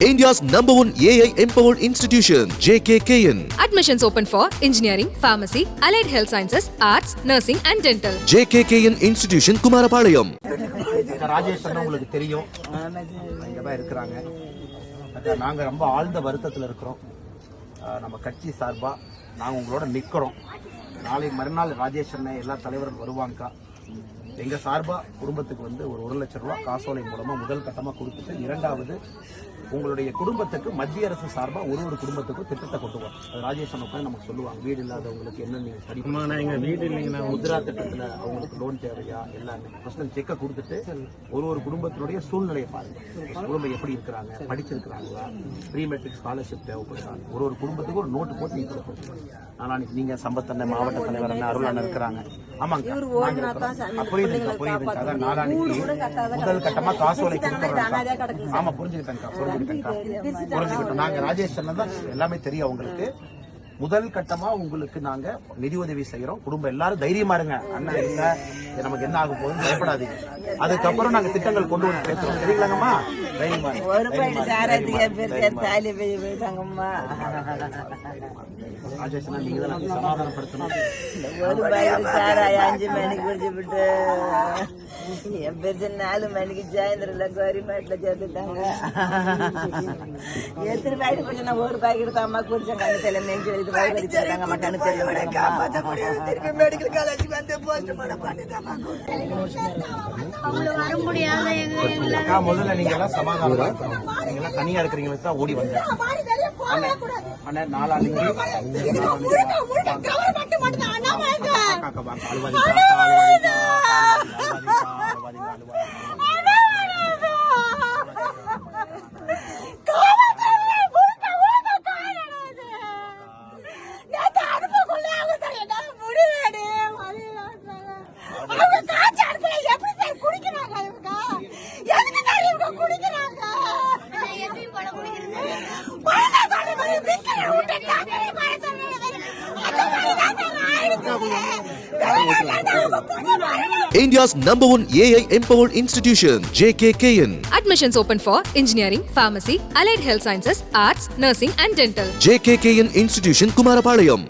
India's #1 AI empowered institution, JKKN. Admissions open for engineering, pharmacy, allied health sciences, arts, nursing and dental. JKKN Institution, Kumarapalayam. Rajesh அண்ணா உங்களுக்கு தெரியும், இங்க தான் இருக்கிறாங்க. நாங்க ரொம்ப ஆழ்ந்த வருத்தத்தில் இருக்கிறோம். நம்ம கட்சி சார்பா நாங்க உங்களோட நிக்கிறோம். நாளை மறுநாள் ராஜேஷ் அண்ணா எல்லா தலைவரும் வருவாங்க. எங்க சார்பா குடும்பத்துக்கு வந்து ஒரு 1 லட்சம் ரூபாய் காசோலை மூலமா முதல் கட்டமா கொடுத்துட்டு, இரண்டாவது உங்களுடைய குடும்பத்துக்கு மத்திய அரசு சார்பா ஒரு குடும்பத்துக்கும் திட்டத்தை கொண்டு வரும். அது ராஜேஷ் அண்ணா நமக்கு சொல்லுவாங்க. வீடு இல்லாதவங்களுக்கு என்ன நீங்க ஸ்டடி வீடு இல்லைங்கன்னா முத்ரா திட்டத்துல அவங்களுக்கு லோன் தேவையா எல்லாமே பர்சனல் செக்கை கொடுத்துட்டு ஒரு குடும்பத்தினுடைய சூழ்நிலையை பாருங்க. குடும்பம் எப்படி இருக்கிறாங்க, படிச்சிருக்கிறாங்களா, ப்ரீ மெட்ரிக் ஸ்காலர்ஷிப் தேவைப்படுறாங்க. ஒரு குடும்பத்துக்கு ஒரு நோட்டு போட்டு நீங்க கொடுப்போம். நாளைக்கு நீங்க சம்பத் அண்ணன், மாவட்ட தலைவர் அண்ணன், அருள் அண்ணன் இருக்கிறாங்க. ஆமாங்க, புரியுதுங்க. அதான் நாளானிக்கு முதல் கட்டமா காசோலை கொடுத்துறாங்க. ஆமா, புரிஞ்சுக்கிட்டேன். நாங்க ராஜேஷ் அண்ணன் தான் எல்லாமே தெரியும் உங்களுக்கு. முதல் கட்டமா உங்களுக்கு நாங்க நிதி உதவி செய்யறோம். குடும்பம் எல்லாரும் தைரியமா இருங்க. அண்ணா இல்ல நமக்கு என்ன ஆகும் போதும் பயப்படாதீங்க. அதுக்கப்புறம் நாங்க திட்டங்கள் கொண்டு வந்து பேசுறோம். தெரியுங்களாங்கம்மா? தைரியமா ராஜேஷ் அண்ணா, நீங்க தான் சமாதானப்படுத்தணும். 5 மணிக்கு குடிச்சு விட்டு என் பேச்சு 4 மணிக்கு சாயந்தரம் கவர்மெண்ட்ல சேர்த்துட்டாங்க. எத்தனை பாக்கெட் குடிச்சு நான் 1 பாக்கெட் தான் அம்மா குடிச்சேன். கணத்துல நெஞ்சு எழுதி வச்சிருக்காங்க. மக்களுக்கு தெரியும். காப்பாற்ற முடியாது. திருப்பி மெடிக்கல் காலேஜ் வந்து போஸ்ட்மார்ட்டம் பண்ணிட்டாங்க. முதல்ல நீங்க எல்லாம் சமாதானம், நீங்க எல்லாம் தனியா இருக்கிறீங்களுக்கு தான் ஓடி வந்தேன். அண்ணன் நாளானிக்கு India's #1 AI empowered institution, JKKN. Admissions open for engineering, pharmacy, allied health sciences, arts, nursing and dental. JKKN Institution, Kumarapalayam.